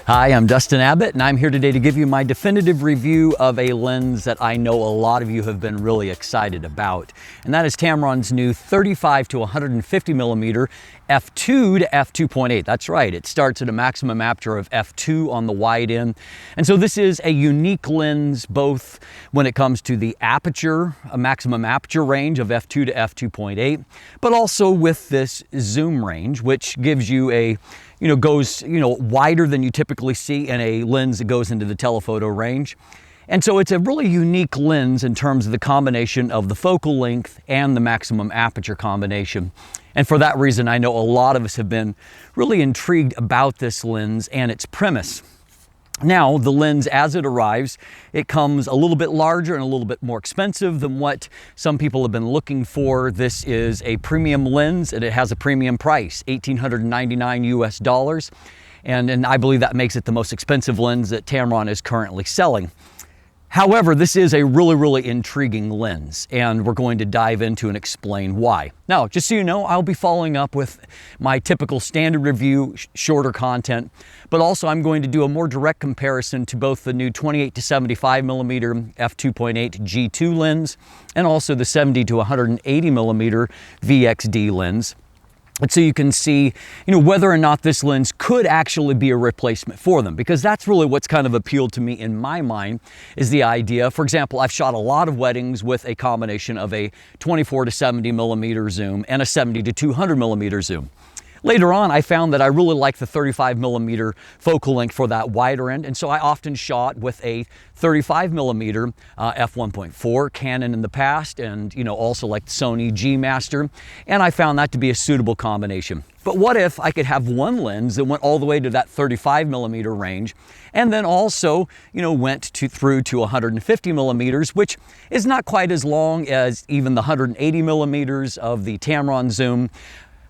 Hi, I'm Dustin Abbott, and I'm here today to give you my definitive review of a lens that I know a lot of you have been really excited about, and that is Tamron's new 35-150mm F2-2.8. That's right, it starts at a maximum aperture of f2 on the wide end, and so this is a unique lens both when it comes to the aperture, a maximum aperture range of f2 to f2.8, but also with this zoom range, which gives you a goes wider than you typically see in a lens that goes into the telephoto range. And so it's a really unique lens in terms of the combination of the focal length and the maximum aperture combination. And for that reason, I know a lot of us have been really intrigued about this lens and its premise. Now, the lens, as it arrives, it comes a little bit larger and a little bit more expensive than what some people have been looking for. This is a premium lens, and it has a premium price, $1,899 US. And I believe that makes it the most expensive lens that Tamron is currently selling. However, this is a really intriguing lens, and we're going to dive into and explain why. Now, just so you know, I'll be following up with my typical standard review, shorter content, but also I'm going to do a more direct comparison to both the new 28-75mm f2.8 G2 lens and also the 70-180mm VXD lens. And so you can see, whether or not this lens could actually be a replacement for them, because that's really what's kind of appealed to me in my mind, is the idea. For example, I've shot a lot of weddings with a combination of a 24-70mm zoom and a 70-200mm zoom. Later on, I found that I really like the 35mm focal length for that wider end, and so I often shot with a 35mm f1.4 Canon in the past, and also like the Sony G Master, and I found that to be a suitable combination. But what if I could have one lens that went all the way to that 35mm range, and then also went through to 150mm, which is not quite as long as even the 180mm of the Tamron zoom,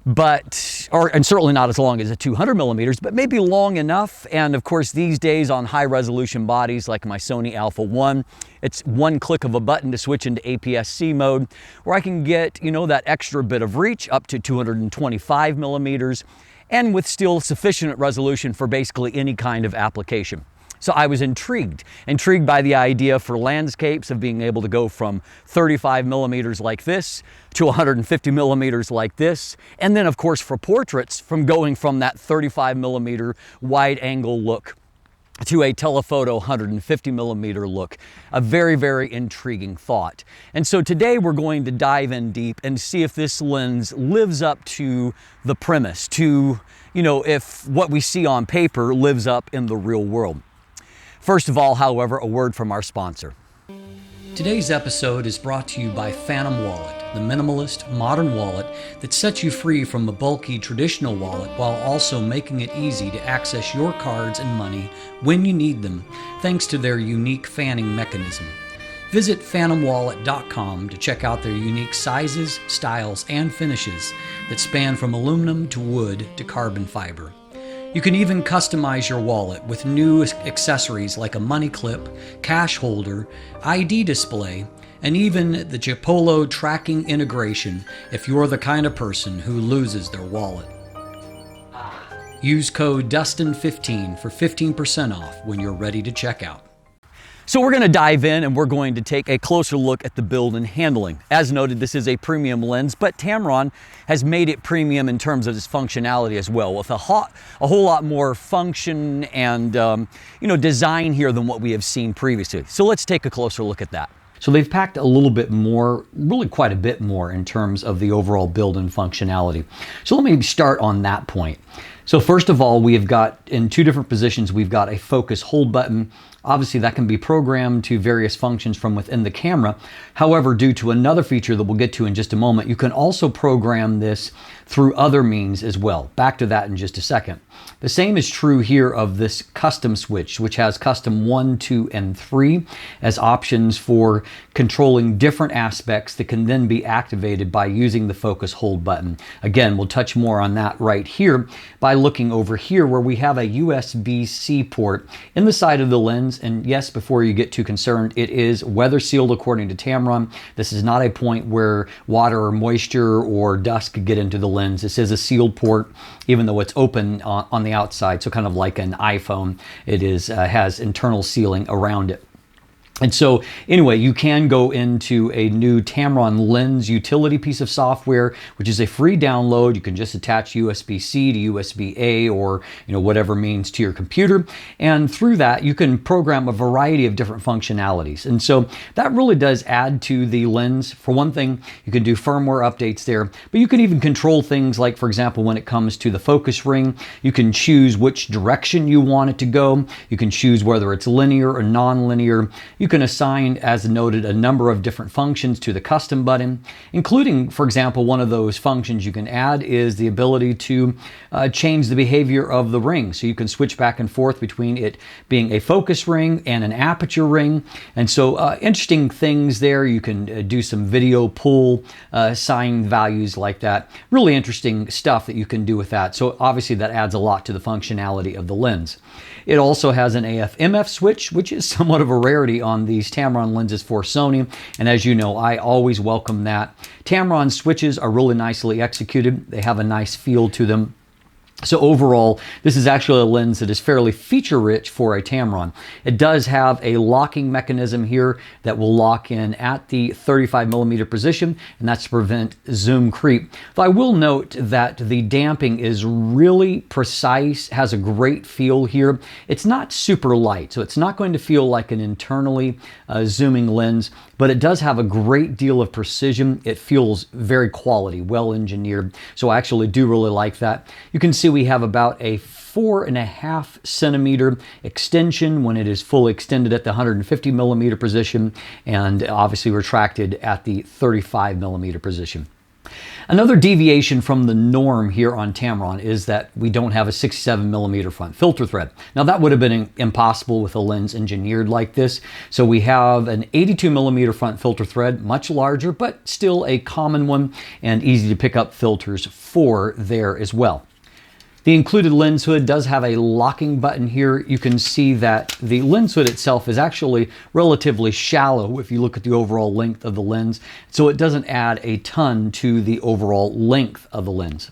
and certainly not as long as the 200mm, but maybe long enough. And of course, these days on high resolution bodies like my Sony Alpha 1, it's one click of a button to switch into APS-C mode, where I can get, that extra bit of reach up to 225mm, and with still sufficient resolution for basically any kind of application. So I was intrigued by the idea for landscapes of being able to go from 35mm like this to 150mm like this. And then of course for portraits, from going from that 35mm wide angle look to a telephoto 150mm look. A very intriguing thought. And so today we're going to dive in deep and see if this lens lives up to the premise, to, if what we see on paper lives up in the real world. First of all, however, a word from our sponsor. Today's episode is brought to you by Phantom Wallet, the minimalist, modern wallet that sets you free from a bulky traditional wallet while also making it easy to access your cards and money when you need them, thanks to their unique fanning mechanism. Visit phantomwallet.com to check out their unique sizes, styles, and finishes that span from aluminum to wood to carbon fiber. You can even customize your wallet with new accessories like a money clip, cash holder, ID display, and even the Chipolo tracking integration if you're the kind of person who loses their wallet. Use code DUSTIN15 for 15% off when you're ready to check out. So we're going to dive in and we're going to take a closer look at the build and handling. As noted, this is a premium lens, but Tamron has made it premium in terms of its functionality as well, with a whole lot more function and design here than what we have seen previously. So let's take a closer look at that. So they've packed a little bit more, really quite a bit more in terms of the overall build and functionality. So let me start on that point. So first of all, we have got, in two different positions, we've got a focus hold button. Obviously that can be programmed to various functions from within the camera. However, due to another feature that we'll get to in just a moment, you can also program this through other means as well. Back to that in just a second. The same is true here of this custom switch, which has custom 1, 2, and 3 as options for controlling different aspects that can then be activated by using the focus hold button. Again, we'll touch more on that right here by looking over here where we have a USB-C port in the side of the lens. And yes, before you get too concerned, it is weather sealed according to Tamron. This is not a point where water or moisture or dust could get into the lens. This is a sealed port, even though it's open on the outside. So kind of like an iPhone, it is has internal sealing around it. And so anyway, you can go into a new Tamron lens utility piece of software, which is a free download. You can just attach USB-C to USB-A or whatever means to your computer. And through that, you can program a variety of different functionalities. And so that really does add to the lens. For one thing, you can do firmware updates there, but you can even control things like, for example, when it comes to the focus ring, you can choose which direction you want it to go. You can choose whether it's linear or non-linear. You can assign, as noted, a number of different functions to the custom button, including, for example, one of those functions you can add is the ability to change the behavior of the ring. So you can switch back and forth between it being a focus ring and an aperture ring. And so interesting things there. You can do some video pull, assign values like that. Really interesting stuff that you can do with that. So obviously that adds a lot to the functionality of the lens. It also has an AF/MF switch, which is somewhat of a rarity on these Tamron lenses for Sony. And as you know, I always welcome that. Tamron switches are really nicely executed. They have a nice feel to them. So overall, this is actually a lens that is fairly feature-rich for a Tamron. It does have a locking mechanism here that will lock in at the 35mm position, and that's to prevent zoom creep. Though I will note that the damping is really precise, has a great feel here. It's not super light, so it's not going to feel like an internally zooming lens, but it does have a great deal of precision. It feels very quality, well engineered. So I actually do really like that. You can see we have about a 4.5 centimeter extension when it is fully extended at the 150mm position, and obviously retracted at the 35mm position. Another deviation from the norm here on Tamron is that we don't have a 67mm front filter thread. Now that would have been impossible with a lens engineered like this. So we have an 82mm front filter thread, much larger, but still a common one and easy to pick up filters for there as well. The included lens hood does have a locking button here. You can see that the lens hood itself is actually relatively shallow if you look at the overall length of the lens, so it doesn't add a ton to the overall length of the lens.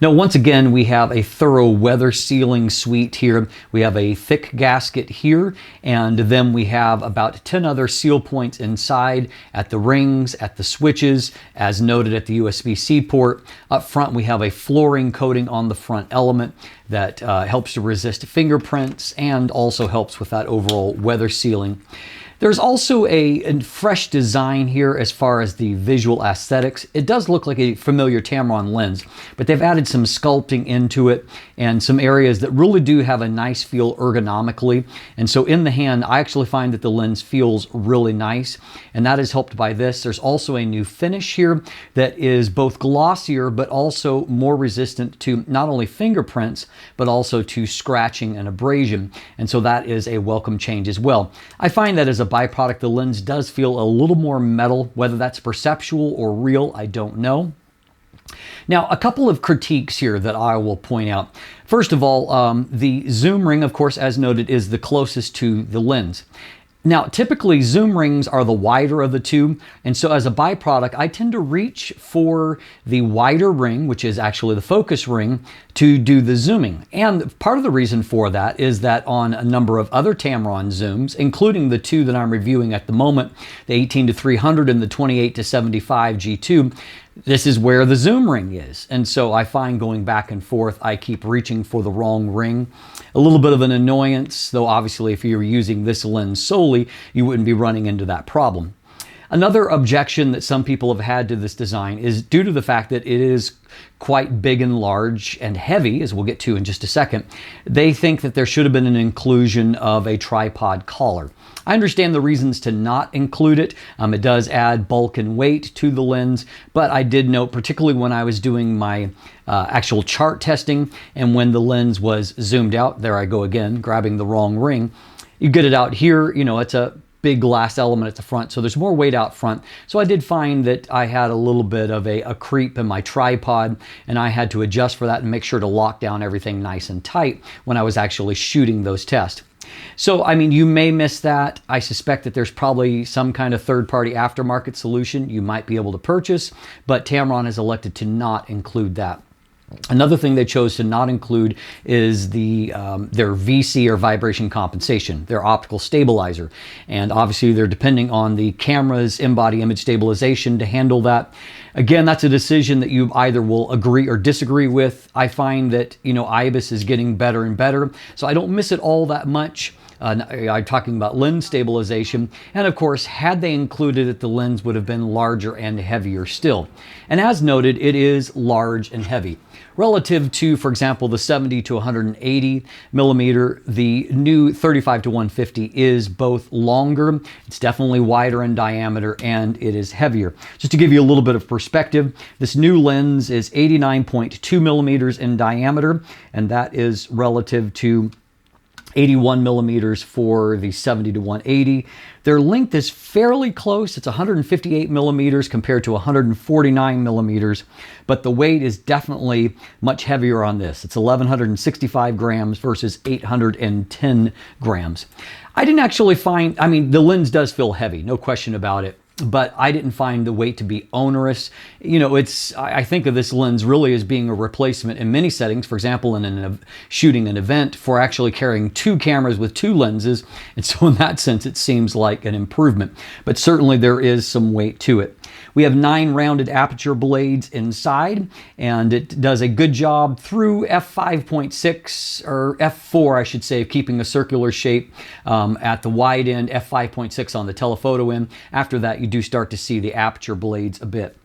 Now, once again, we have a thorough weather sealing suite here. We have a thick gasket here, and then we have about 10 other seal points inside at the rings, at the switches, as noted at the USB-C port. Up front, we have a flooring coating on the front element that helps to resist fingerprints and also helps with that overall weather sealing. There's also a fresh design here as far as the visual aesthetics. It does look like a familiar Tamron lens, but they've added some sculpting into it and some areas that really do have a nice feel ergonomically. And so in the hand, I actually find that the lens feels really nice, and that is helped by this. There's also a new finish here that is both glossier but also more resistant to not only fingerprints but also to scratching and abrasion. And so that is a welcome change as well. I find that as a byproduct, the lens does feel a little more metal. Whether that's perceptual or real, I don't know. Now, a couple of critiques here that I will point out. First of all, the zoom ring, of course, as noted, is the closest to the lens. Now, typically zoom rings are the wider of the two, and so as a byproduct, I tend to reach for the wider ring, which is actually the focus ring, to do the zooming. And part of the reason for that is that on a number of other Tamron zooms, including the two that I'm reviewing at the moment, the 18-300 and the 28-75 G2, this is where the zoom ring is. And so I find going back and forth, I keep reaching for the wrong ring. A little bit of an annoyance, though obviously if you're using this lens solely, you wouldn't be running into that problem. Another objection that some people have had to this design is due to the fact that it is quite big and large and heavy, as we'll get to in just a second. They think that there should have been an inclusion of a tripod collar. I understand the reasons to not include it. It does add bulk and weight to the lens, but I did note, particularly when I was doing my actual chart testing and when the lens was zoomed out, there I go again, grabbing the wrong ring. You get it out here, it's a big glass element at the front, so there's more weight out front. So I did find that I had a little bit of a creep in my tripod, and I had to adjust for that and make sure to lock down everything nice and tight when I was actually shooting those tests. So, I mean, you may miss that. I suspect that there's probably some kind of third-party aftermarket solution you might be able to purchase, but Tamron has elected to not include that. Another thing they chose to not include is their VC, or vibration compensation, their optical stabilizer. And obviously they're depending on the camera's in-body image stabilization to handle that. Again, that's a decision that you either will agree or disagree with. I find that, you know, IBIS is getting better and better, so I don't miss it all that much. I'm talking about lens stabilization, and of course, had they included it, the lens would have been larger and heavier still. And as noted, it is large and heavy. Relative to, for example, the 70 to 180 millimeter, the new 35 to 150 is both longer, it's definitely wider in diameter, and it is heavier. Just to give you a little bit of perspective, this new lens is 89.2 millimeters in diameter, and that is relative to 81 millimeters for the 70 to 180. Their length is fairly close. It's 158 millimeters compared to 149 millimeters, but the weight is definitely much heavier on this. It's 1,165 grams versus 810 grams. I didn't actually find, I mean, the lens does feel heavy, no question about it, but I didn't find the weight to be onerous. You know, I think of this lens really as being a replacement in many settings, for example, in shooting an event, for actually carrying two cameras with two lenses. And so in that sense, it seems like an improvement, but certainly there is some weight to it. We have 9 rounded aperture blades inside, and it does a good job through f5.6, or f4, I should say, of keeping a circular shape at the wide end, f5.6 on the telephoto end. After that, you do start to see the aperture blades a bit.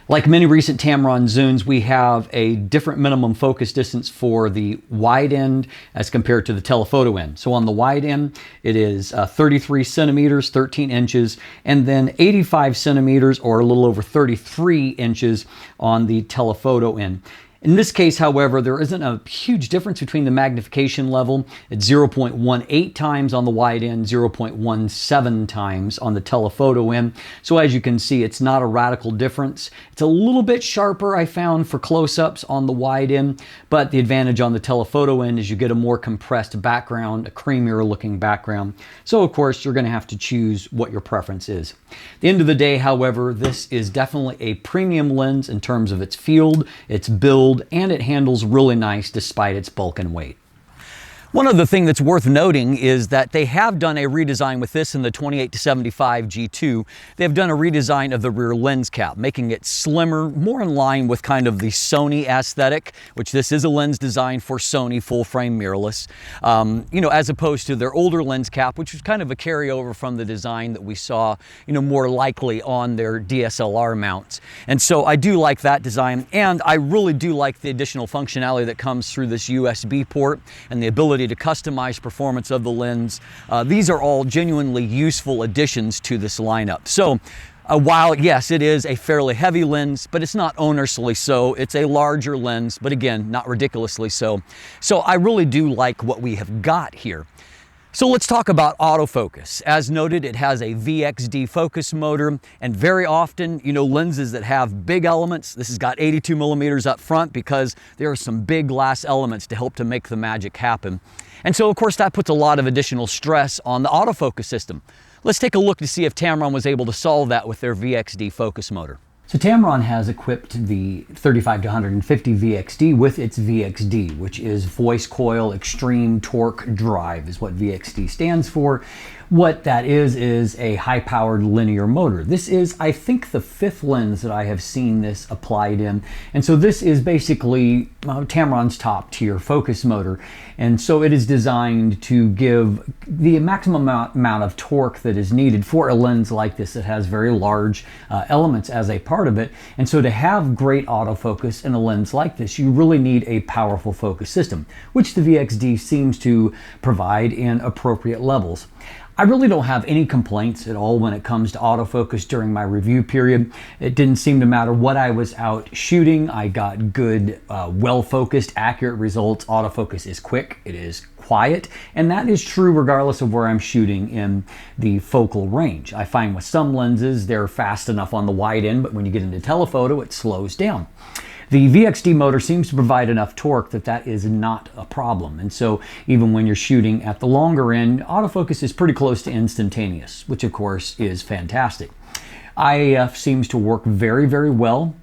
Like many recent Tamron zooms, we have a different minimum focus distance for the wide end as compared to the telephoto end. So on the wide end, it is 33 centimeters, 13 inches, and then 85 centimeters, or a little over 33 inches on the telephoto end. In this case, however, there isn't a huge difference between the magnification level. It's 0.18 times on the wide end, 0.17 times on the telephoto end. So as you can see, it's not a radical difference. It's a little bit sharper, I found, for close-ups on the wide end, but the advantage on the telephoto end is you get a more compressed background, a creamier looking background. So of course, you're going to have to choose what your preference is. At the end of the day, however, this is definitely a premium lens in terms of its field, its build, and it handles really nice despite its bulk and weight. One other thing that's worth noting is that they have done a redesign with this in the 28-75 G2. They've done a redesign of the rear lens cap, making it slimmer, more in line with kind of the Sony aesthetic, which this is a lens designed for Sony full-frame mirrorless, you know, as opposed to their older lens cap, which was kind of a carryover from the design that we saw, you know, more likely on their DSLR mounts. And so I do like that design, and I really do like the additional functionality that comes through this USB port and the ability to customize performance of the lens. These are all genuinely useful additions to this lineup. So while yes, it is a fairly heavy lens, but it's not onerously so. It's a larger lens, but again, not ridiculously so. So I really do like what we have got here. So let's talk about autofocus. As noted, it has a VXD focus motor, and very often, you know, lenses that have big elements, this has got 82 millimeters up front because there are some big glass elements to help to make the magic happen. And so of course that puts a lot of additional stress on the autofocus system. Let's take a look to see if Tamron was able to solve that with their VXD focus motor. So Tamron has equipped the 35 to 150 VXD with its VXD, which is Voice Coil Extreme Torque Drive, is what VXD stands for. What that is a high-powered linear motor. This is, I think, the 5th lens that I have seen this applied in. And so this is basically Tamron's top-tier focus motor. And so it is designed to give the maximum amount of torque that is needed for a lens like this that has very large elements as a part of it. And so to have great autofocus in a lens like this, you really need a powerful focus system, which the VXD seems to provide in appropriate levels. I really don't have any complaints at all when it comes to autofocus during my review period. It didn't seem to matter what I was out shooting. I got good, well-focused, accurate results. Autofocus is quick, it is quiet, and that is true regardless of where I'm shooting in the focal range. I find with some lenses, they're fast enough on the wide end, but when you get into telephoto, it slows down. The VXD motor seems to provide enough torque that that is not a problem. And so even when you're shooting at the longer end, autofocus is pretty close to instantaneous, which of course is fantastic. IAF seems to work very, very well.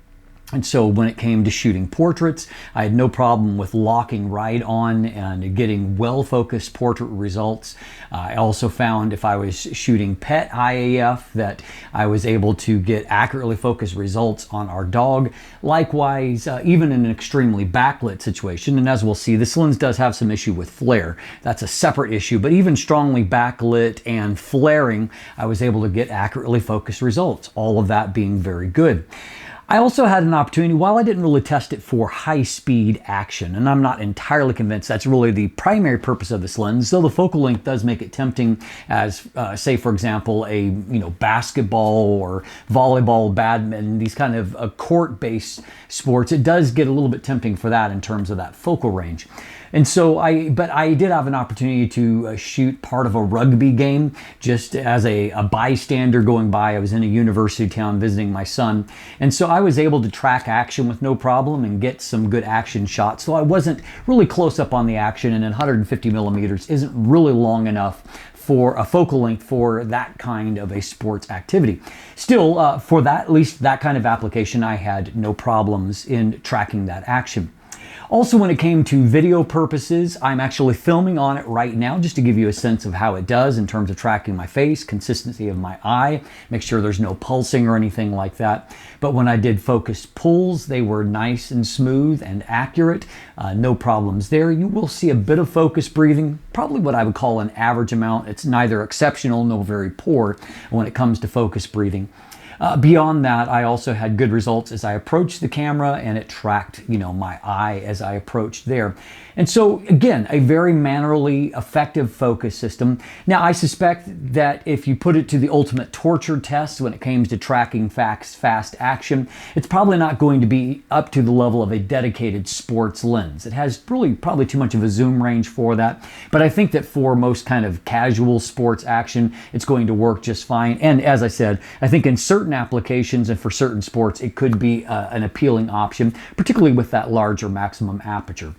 And so when it came to shooting portraits, I had no problem with locking right on and getting well-focused portrait results. I also found if I was shooting pet IAF that I was able to get accurately focused results on our dog. Likewise, even in an extremely backlit situation, and as we'll see, this lens does have some issue with flare. That's a separate issue, but even strongly backlit and flaring, I was able to get accurately focused results, all of that being very good. I also had an opportunity, while I didn't really test it for high-speed action, and I'm not entirely convinced that's really the primary purpose of this lens, though the focal length does make it tempting as, say, for example, a basketball or volleyball, badminton, these kind of court-based sports. It does get a little bit tempting for that in terms of that focal range. And so but I did have an opportunity to shoot part of a rugby game just as a bystander going by. I was in a university town visiting my son. And so I was able to track action with no problem and get some good action shots. So I wasn't really close up on the action, and 150 millimeters isn't really long enough for a focal length for that kind of a sports activity. Still, for that, at least that kind of application, I had no problems in tracking that action. Also, when it came to video purposes, I'm actually filming on it right now just to give you a sense of how it does in terms of tracking my face, consistency of my eye, make sure there's no pulsing or anything like that. But when I did focus pulls, they were nice and smooth and accurate. No problems there. You will see a bit of focus breathing, probably what I would call an average amount. It's neither exceptional nor very poor when it comes to focus breathing. Beyond that, I also had good results as I approached the camera, and it tracked, my eye as I approached there. And so, again, a very mannerly, effective focus system. Now, I suspect that if you put it to the ultimate torture test when it comes to tracking fast action, it's probably not going to be up to the level of a dedicated sports lens. It has really probably too much of a zoom range for that. But I think that for most kind of casual sports action, it's going to work just fine. And as I said, I think in certain applications and for certain sports, it could be an appealing option, particularly with that larger maximum aperture.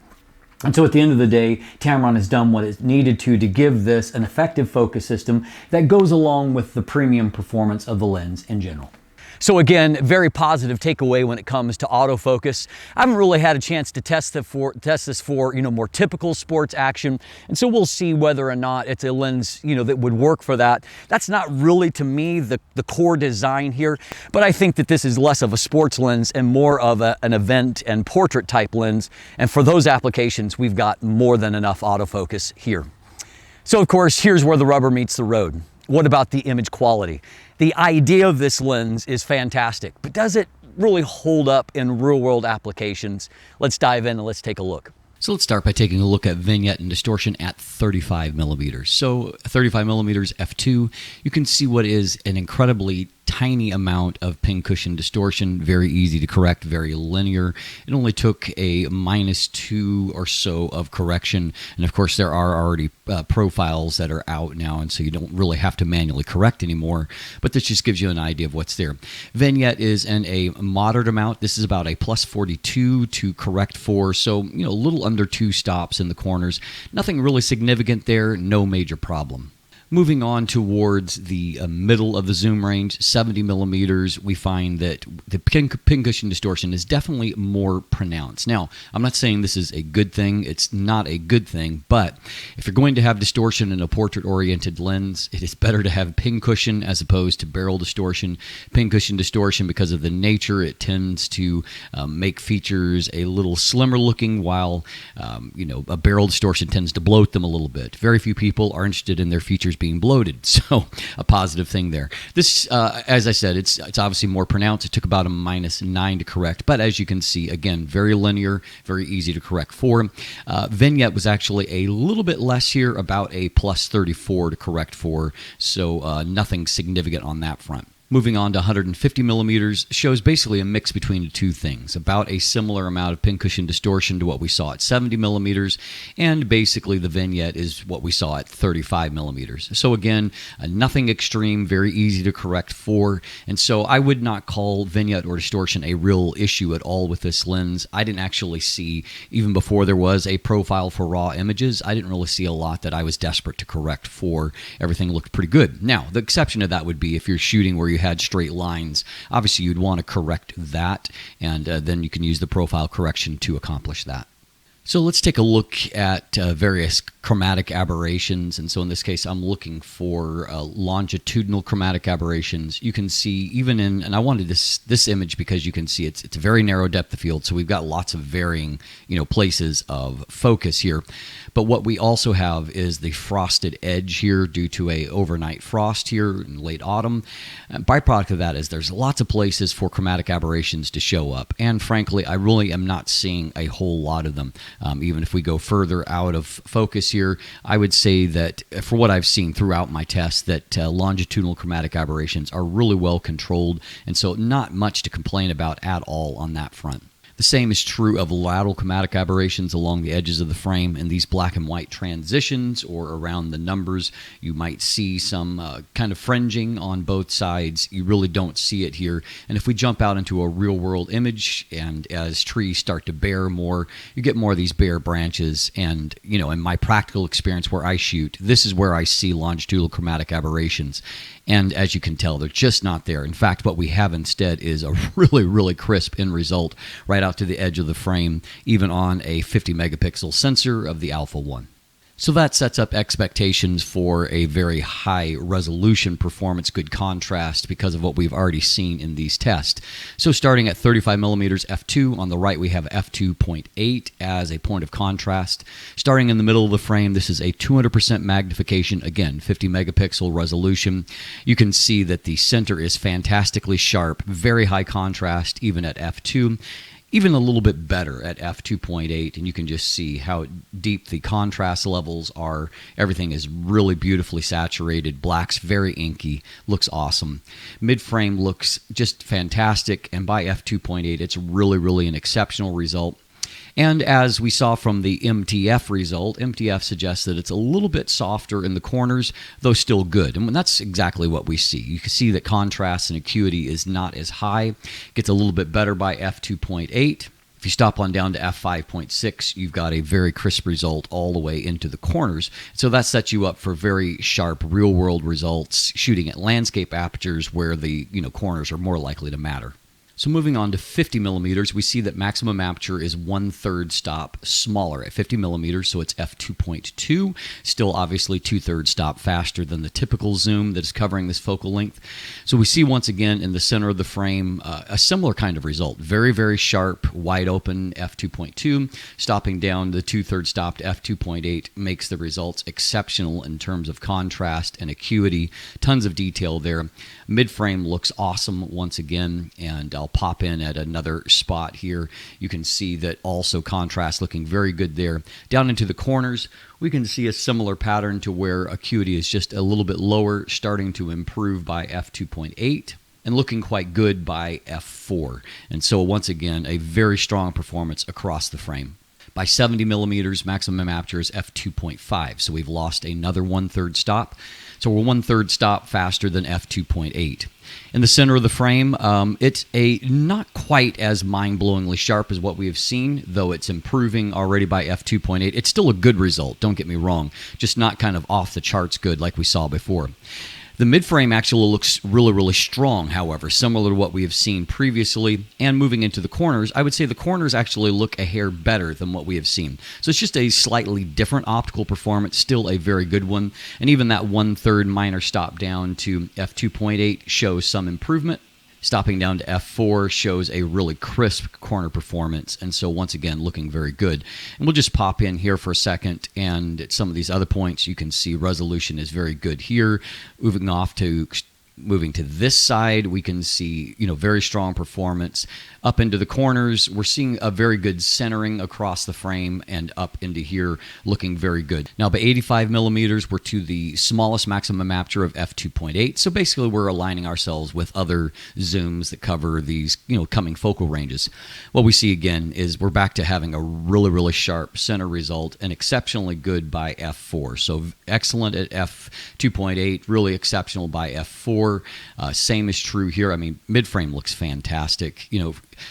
And so at the end of the day, Tamron has done what it needed to give this an effective focus system that goes along with the premium performance of the lens in general. So again, very positive takeaway when it comes to autofocus. I haven't really had a chance to test this for more typical sports action, and so we'll see whether or not it's a lens that would work for that. That's not really, to me, the core design here, but I think that this is less of a sports lens and more of an event and portrait type lens, and for those applications, we've got more than enough autofocus here. So of course, here's where the rubber meets the road. What about the image quality? The idea of this lens is fantastic, but does it really hold up in real-world applications? Let's dive in and let's take a look. So let's start by taking a look at vignette and distortion at 35 millimeters. So 35 millimeters F2, you can see what is an incredibly tiny amount of pincushion distortion, very easy to correct, very linear. It only took a -2 or so of correction, and of course there are already profiles that are out now, and so you don't really have to manually correct anymore, but this just gives you an idea of what's there. Vignette is in a moderate amount. This is about a +42 to correct for, so a little under 2 stops in the corners. Nothing really significant there, no major problem. Moving on towards the middle of the zoom range, 70 millimeters, we find that the pincushion distortion is definitely more pronounced. Now, I'm not saying this is a good thing. It's not a good thing, but if you're going to have distortion in a portrait-oriented lens, it is better to have pincushion as opposed to barrel distortion. Pincushion distortion, because of the nature, it tends to make features a little slimmer looking, while a barrel distortion tends to bloat them a little bit. Very few people are interested in their features being bloated. So a positive thing there. This, as I said, it's obviously more pronounced. It took about a -9 to correct, but as you can see, again, very linear, very easy to correct for. Vignette was actually a little bit less here, about a +34 to correct for, so nothing significant on that front. Moving on to 150 millimeters shows basically a mix between the two things, about a similar amount of pincushion distortion to what we saw at 70 millimeters, and basically the vignette is what we saw at 35 millimeters. So again, nothing extreme, very easy to correct for, and so I would not call vignette or distortion a real issue at all with this lens. I didn't actually see, even before there was a profile for raw images, I didn't really see a lot that I was desperate to correct for. Everything looked pretty good. Now, the exception to that would be if you're shooting where you had straight lines. Obviously, you'd want to correct that, and then you can use the profile correction to accomplish that. So let's take a look at various chromatic aberrations. And so in this case, I'm looking for longitudinal chromatic aberrations. You can see even in, and I wanted this image because you can see it's a very narrow depth of field. So we've got lots of varying, places of focus here. But what we also have is the frosted edge here due to a overnight frost here in late autumn. Byproduct of that is there's lots of places for chromatic aberrations to show up. And frankly, I really am not seeing a whole lot of them. Even if we go further out of focus here, I would say that for what I've seen throughout my test, that longitudinal chromatic aberrations are really well controlled, and so not much to complain about at all on that front. The same is true of lateral chromatic aberrations along the edges of the frame, and these black and white transitions or around the numbers. You might see some kind of fringing on both sides. You really don't see it here. And if we jump out into a real-world image, and as trees start to bear more, you get more of these bare branches. And, in my practical experience where I shoot, this is where I see longitudinal chromatic aberrations. And as you can tell, they're just not there. In fact, what we have instead is a really, really crisp end result right out to the edge of the frame, even on a 50 megapixel sensor of the Alpha 1. So that sets up expectations for a very high resolution performance, good contrast because of what we've already seen in these tests. So starting at 35 millimeters f2, on the right we have f2.8 as a point of contrast. Starting in the middle of the frame, this is a 200% magnification, again 50 megapixel resolution. You can see that the center is fantastically sharp, very high contrast even at f2. Even a little bit better at f2.8, and you can just see how deep the contrast levels are. Everything is really beautifully saturated. Black's very inky, looks awesome. Mid-frame looks just fantastic, and by f2.8, it's really, really an exceptional result. And as we saw from the MTF result, MTF suggests that it's a little bit softer in the corners, though still good. And that's exactly what we see. You can see that contrast and acuity is not as high. Gets a little bit better by f2.8. If you stop on down to f5.6, you've got a very crisp result all the way into the corners. So that sets you up for very sharp real-world results shooting at landscape apertures where the corners are more likely to matter. So moving on to 50 millimeters, we see that maximum aperture is 1/3 stop smaller at 50 millimeters, so it's f2.2. Still obviously 2/3 stop faster than the typical zoom that is covering this focal length. So we see once again in the center of the frame a similar kind of result. Very, very sharp, wide open f2.2. Stopping down the 2/3 stop to f2.8 makes the results exceptional in terms of contrast and acuity. Tons of detail there. Mid-frame looks awesome once again, and I'll pop in at another spot here. You can see that also contrast looking very good there. Down into the corners, we can see a similar pattern to where acuity is just a little bit lower, starting to improve by f2.8. And looking quite good by f4. And so once again, a very strong performance across the frame. By 70 millimeters, maximum aperture is f2.5, so we've lost another 1/3 stop. So we're 1/3 stop faster than f2.8. In the center of the frame, it's a not quite as mind-blowingly sharp as what we have seen, though it's improving already by f2.8. It's still a good result, don't get me wrong, just not kind of off the charts good like we saw before. The mid-frame actually looks really, really strong, however, similar to what we have seen previously. And moving into the corners, I would say the corners actually look a hair better than what we have seen. So it's just a slightly different optical performance, still a very good one. And even that 1/3 minor stop down to f2.8 shows some improvement. Stopping down to f4 shows a really crisp corner performance, and so once again looking very good. And we'll just pop in here for a second, and at some of these other points you can see resolution is very good here. Moving to this side, we can see, very strong performance. Up into the corners, we're seeing a very good centering across the frame, and up into here, looking very good. Now, by 85 millimeters, we're to the smallest maximum aperture of f2.8. So basically, we're aligning ourselves with other zooms that cover these, coming focal ranges. What we see again is we're back to having a really, really sharp center result, and exceptionally good by f4. So excellent at f2.8, really exceptional by f4. Same is true here. I mean, mid-frame looks fantastic.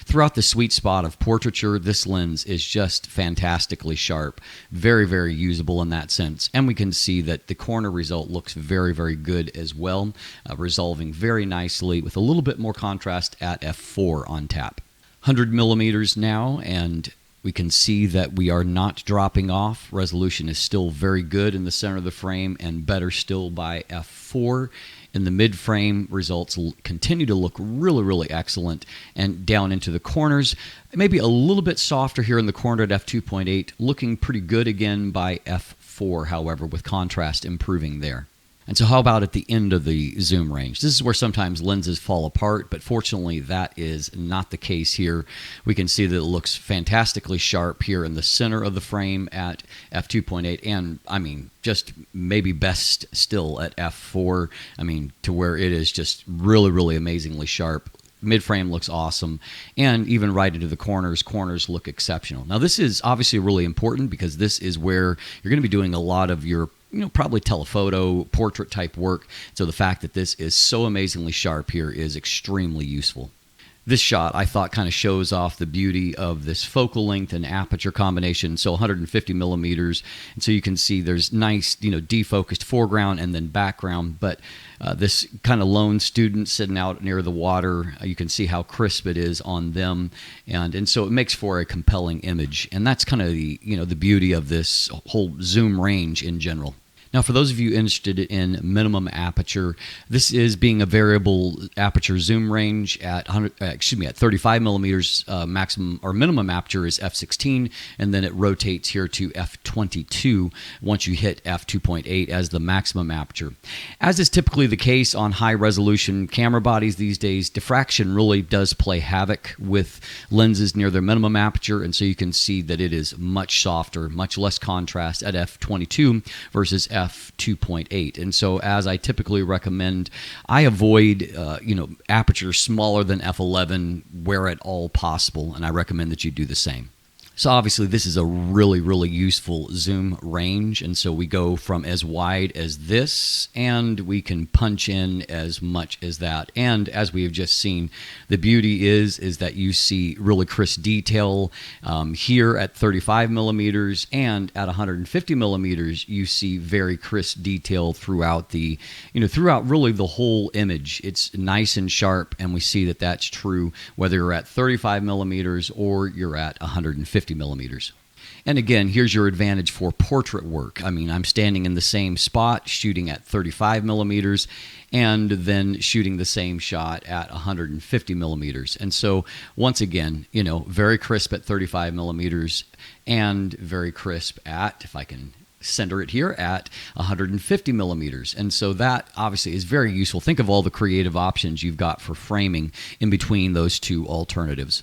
Throughout the sweet spot of portraiture, this lens is just fantastically sharp, very, very usable in that sense. And we can see that the corner result looks very, very good as well, resolving very nicely with a little bit more contrast at f4 on tap. 100 millimeters now, and we can see that we are not dropping off. Resolution is still very good in the center of the frame, and better still by f4. In the mid-frame, results continue to look really, really excellent. And down into the corners, maybe a little bit softer here in the corner at f2.8, looking pretty good again by f4, however, with contrast improving there. And so how about at the end of the zoom range? This is where sometimes lenses fall apart, but fortunately that is not the case here. We can see that it looks fantastically sharp here in the center of the frame at f2.8, and I mean, just maybe best still at f4. I mean, to where it is just really, really amazingly sharp. Mid-frame looks awesome, and even right into the corners look exceptional. Now, this is obviously really important because this is where you're going to be doing a lot of your probably telephoto, portrait type work. So the fact that this is so amazingly sharp here is extremely useful. This shot, I thought, kind of shows off the beauty of this focal length and aperture combination, so 150 millimeters. And so you can see there's nice, defocused foreground and then background, but this kind of lone student sitting out near the water, you can see how crisp it is on them. And so it makes for a compelling image. And that's kind of the, the beauty of this whole zoom range in general. Now, for those of you interested in minimum aperture, this is being a variable aperture zoom range at 35 millimeters. Maximum or minimum aperture is f16, and then it rotates here to f22 once you hit f2.8 as the maximum aperture. As is typically the case on high-resolution camera bodies these days, diffraction really does play havoc with lenses near their minimum aperture, and so you can see that it is much softer, much less contrast at f22 versus f2.8. And so, as I typically recommend, I avoid aperture smaller than f11 where at all possible, and I recommend that you do the same. So obviously this is a really, really useful zoom range, and so we go from as wide as this, and we can punch in as much as that. And as we have just seen, the beauty is that you see really crisp detail here at 35 millimeters, and at 150 millimeters you see very crisp detail throughout the, throughout really the whole image. It's nice and sharp, and we see that that's true whether you're at 35 millimeters or you're at 150 millimeters. And again, here's your advantage for portrait work. I mean, I'm standing in the same spot, shooting at 35 millimeters, and then shooting the same shot at 150 millimeters. And so, once again, very crisp at 35 millimeters, and very crisp at, if I can center it here, at 150 millimeters. And so that obviously is very useful. Think of all the creative options you've got for framing in between those two alternatives.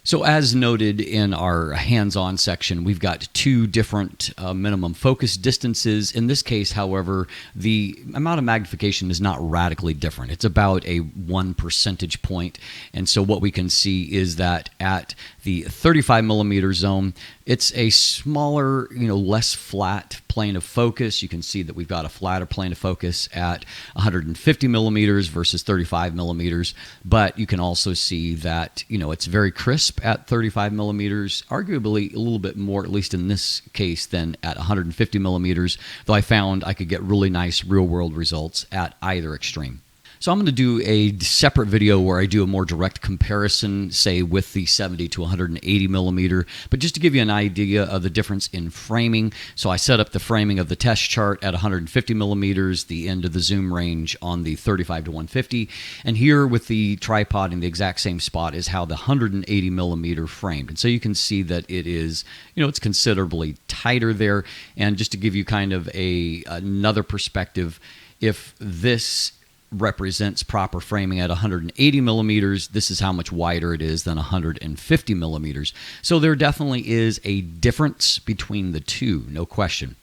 So as noted in our hands-on section, we've got two different minimum focus distances. In this case, however, the amount of magnification is not radically different. It's about a 1 percentage point. And so what we can see is that at the 35 millimeter zone, it's a smaller, less flat plane of focus. You can see that we've got a flatter plane of focus at 150 millimeters versus 35 millimeters. But you can also see that, it's very crisp at 35 millimeters, arguably a little bit more, at least in this case, than at 150 millimeters, though I found I could get really nice real-world results at either extreme. So I'm going to do a separate video where I do a more direct comparison, say with the 70 to 180 millimeter, but just to give you an idea of the difference in framing. So I set up the framing of the test chart at 150 millimeters, the end of the zoom range on the 35 to 150, and here with the tripod in the exact same spot is how the 180 millimeter framed. And so you can see that it is, it's considerably tighter there. And just to give you kind of another perspective, if this represents proper framing at 180 millimeters, this is how much wider it is than 150 millimeters. So there definitely is a difference between the two, no question.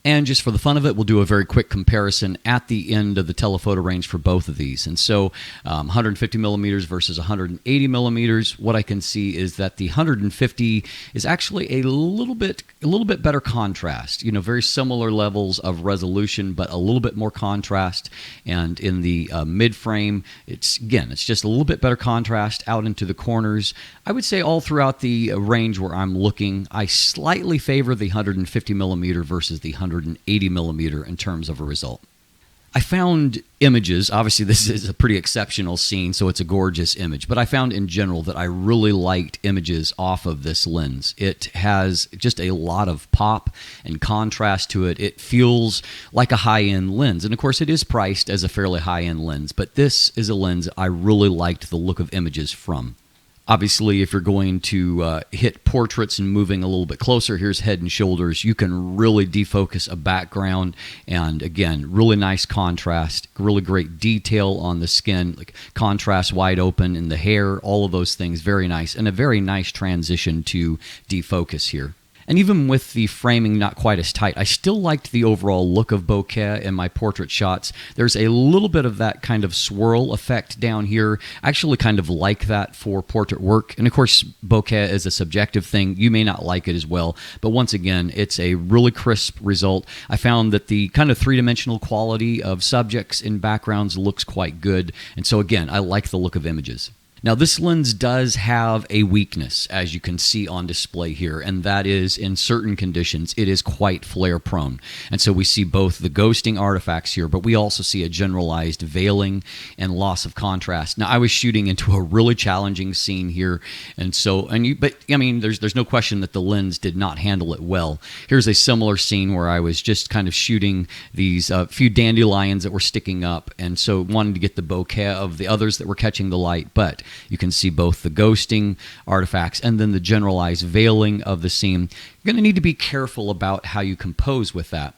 And just for the fun of it, we'll do a very quick comparison at the end of the telephoto range for both of these. And so 150 millimeters versus 180 millimeters, what I can see is that the 150 is actually a little bit better contrast. Very similar levels of resolution, but a little bit more contrast. And in the mid frame, it's just a little bit better contrast out into the corners. I would say all throughout the range where I'm looking, I slightly favor the 150 millimeter versus the 180 millimeter in terms of a result. I found images, obviously this is a pretty exceptional scene, so it's a gorgeous image, but I found in general that I really liked images off of this lens. It has just a lot of pop and contrast to it. It feels like a high-end lens, and of course it is priced as a fairly high-end lens, but this is a lens I really liked the look of images from. Obviously, if you're going to hit portraits and moving a little bit closer, here's head and shoulders, you can really defocus a background. And again, really nice contrast, really great detail on the skin, like contrast wide open in the hair, all of those things, very nice. And a very nice transition to defocus here. And even with the framing not quite as tight, I still liked the overall look of bokeh in my portrait shots. There's a little bit of that kind of swirl effect down here. I actually kind of like that for portrait work. And of course, bokeh is a subjective thing. You may not like it as well. But once again, it's a really crisp result. I found that the kind of three-dimensional quality of subjects in backgrounds looks quite good. And so again, I like the look of images. Now this lens does have a weakness, as you can see on display here, and that is in certain conditions it is quite flare prone. And so we see both the ghosting artifacts here, but we also see a generalized veiling and loss of contrast. Now I was shooting into a really challenging scene here, and so there's no question that the lens did not handle it well. Here's a similar scene where I was just kind of shooting these few dandelions that were sticking up, and so wanted to get the bokeh of the others that were catching the light, but you can see both the ghosting artifacts and then the generalized veiling of the scene. You're going to need to be careful about how you compose with that.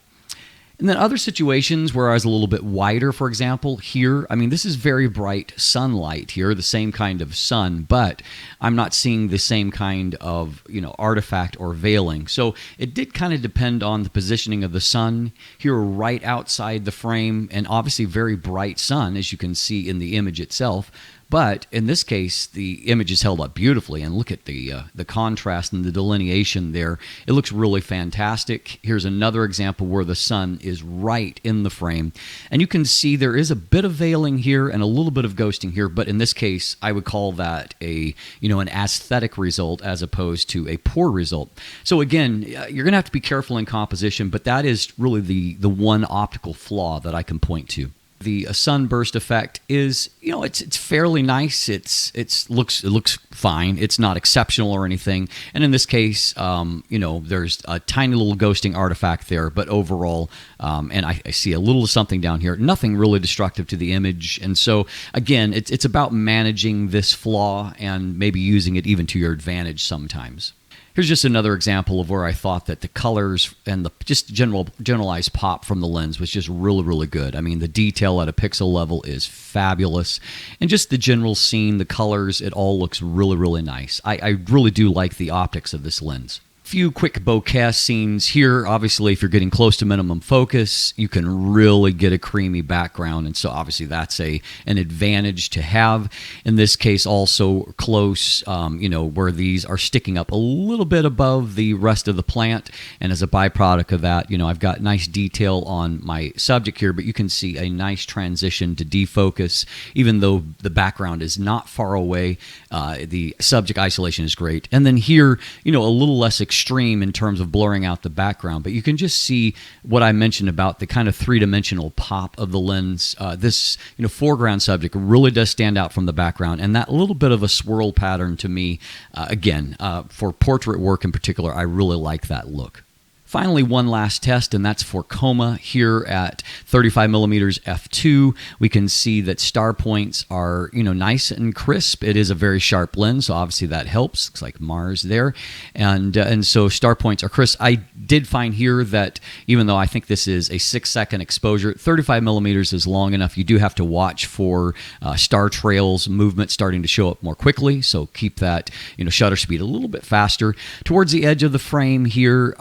And then other situations where I was a little bit wider, for example, here, this is very bright sunlight here, the same kind of sun, but I'm not seeing the same kind of, artifact or veiling. So it did kind of depend on the positioning of the sun here right outside the frame, and obviously very bright sun, as you can see in the image itself. But in this case, the image is held up beautifully, and look at the contrast and the delineation there. It looks really fantastic. Here's another example where the sun is right in the frame, and you can see there is a bit of veiling here and a little bit of ghosting here. But in this case, I would call that an aesthetic result as opposed to a poor result. So again, you're going to have to be careful in composition, but that is really the one optical flaw that I can point to. The sunburst effect is, it's fairly nice. It looks fine. It's not exceptional or anything. And in this case, there's a tiny little ghosting artifact there, but overall, and I see a little something down here. Nothing really destructive to the image. And so again, it's about managing this flaw and maybe using it even to your advantage sometimes. Here's just another example of where I thought that the colors and the just generalized pop from the lens was just really, really good. The detail at a pixel level is fabulous. And just the general scene, the colors, it all looks really, really nice. I really do like the optics of this lens. Few quick bokeh scenes here. Obviously, if you're getting close to minimum focus, you can really get a creamy background, and so obviously that's an advantage to have. In this case, also close, where these are sticking up a little bit above the rest of the plant, and as a byproduct of that, I've got nice detail on my subject here, but you can see a nice transition to defocus, even though the background is not far away. The subject isolation is great, and then here, a little less extreme extreme in terms of blurring out the background, but you can just see what I mentioned about the kind of three-dimensional pop of the lens. This foreground subject really does stand out from the background, and that little bit of a swirl pattern to me, again, for portrait work in particular, I really like that look. Finally, one last test, and that's for coma. Here at 35mm f2, we can see that star points are, nice and crisp. It is a very sharp lens, so obviously that helps. Looks like Mars there, and so star points are crisp. I did find here that even though I think this is a 6-second exposure, 35mm is long enough. You do have to watch for star trails movement starting to show up more quickly, so keep that shutter speed a little bit faster. Towards the edge of the frame here,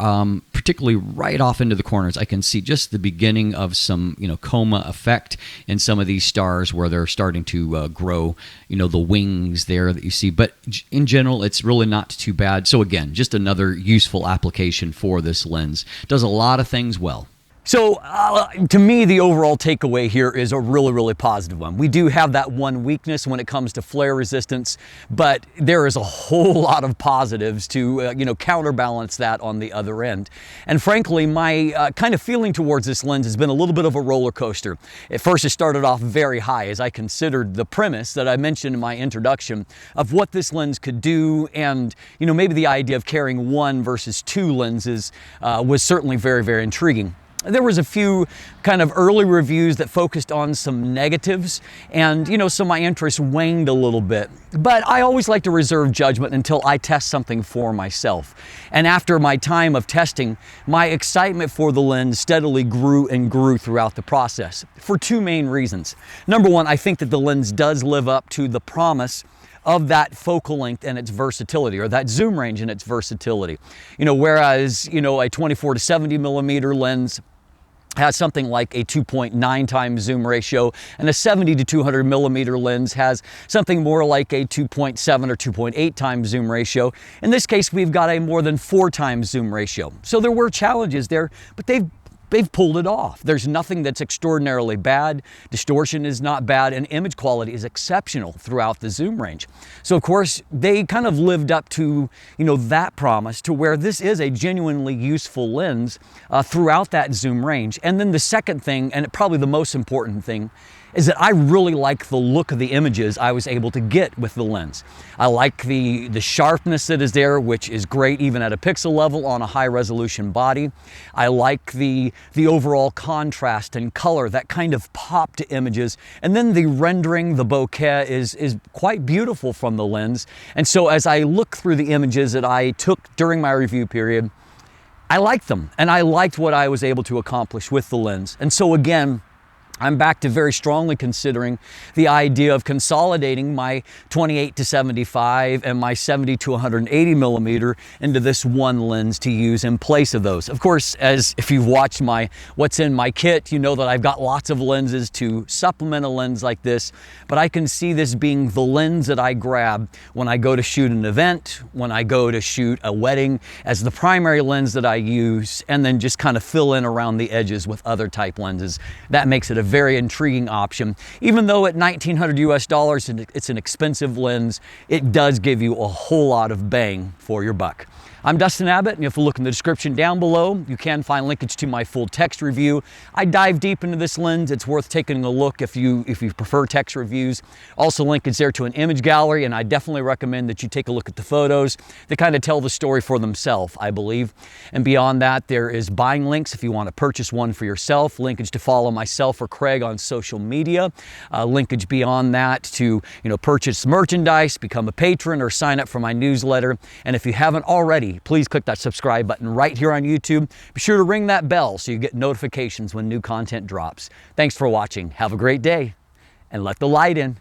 particularly right off into the corners, I can see just the beginning of some, coma effect in some of these stars where they're starting to grow, the wings there that you see. But in general, it's really not too bad. So again, just another useful application for this lens. Does a lot of things well. So to me, the overall takeaway here is a really, really positive one. We do have that one weakness when it comes to flare resistance, but there is a whole lot of positives to counterbalance that on the other end. And frankly, my kind of feeling towards this lens has been a little bit of a roller coaster. At first, it started off very high as I considered the premise that I mentioned in my introduction of what this lens could do, and maybe the idea of carrying one versus two lenses was certainly very, very intriguing. There was a few kind of early reviews that focused on some negatives, and so my interest waned a little bit. But I always like to reserve judgment until I test something for myself. And after my time of testing, my excitement for the lens steadily grew and grew throughout the process for two main reasons. Number one, I think that the lens does live up to the promise of that focal length and its versatility, or that zoom range and its versatility. Whereas, a 24 to 70mm lens has something like a 2.9 times zoom ratio, and a 70 to 200mm lens has something more like a 2.7 or 2.8 times zoom ratio. In this case, we've got a more than 4 times zoom ratio. So there were challenges there, but they've pulled it off. There's nothing that's extraordinarily bad. Distortion is not bad, and image quality is exceptional throughout the zoom range. So of course, they kind of lived up to, that promise, to where this is a genuinely useful lens throughout that zoom range. And then the second thing, and probably the most important thing, is that I really like the look of the images I was able to get with the lens. I like the sharpness that is there, which is great even at a pixel level on a high resolution body. I like the overall contrast and color, that kind of pop to images. And then the rendering, the bokeh is quite beautiful from the lens. And so as I look through the images that I took during my review period, I liked them, and I liked what I was able to accomplish with the lens. And so again, I'm back to very strongly considering the idea of consolidating my 28 to 75 and my 70 to 180mm into this one lens to use in place of those. Of course, as if you've watched my what's in my kit, you know that I've got lots of lenses to supplement a lens like this, but I can see this being the lens that I grab when I go to shoot an event, when I go to shoot a wedding, as the primary lens that I use, and then just kind of fill in around the edges with other type lenses. That makes it a very intriguing option. Even though at $1,900 US, it's an expensive lens, it does give you a whole lot of bang for your buck. I'm Dustin Abbott, and if you look in the description down below, you can find linkage to my full text review. I dive deep into this lens. It's worth taking a look if you prefer text reviews. Also linkage there to an image gallery, and I definitely recommend that you take a look at the photos. They kind of tell the story for themselves, I believe. And beyond that, there is buying links if you want to purchase one for yourself, linkage to follow myself or Craig on social media, linkage beyond that to purchase merchandise, become a patron, or sign up for my newsletter. And if you haven't already, please click that subscribe button right here on YouTube. Be sure to ring that bell so you get notifications when new content drops. Thanks for watching. Have a great day, and let the light in.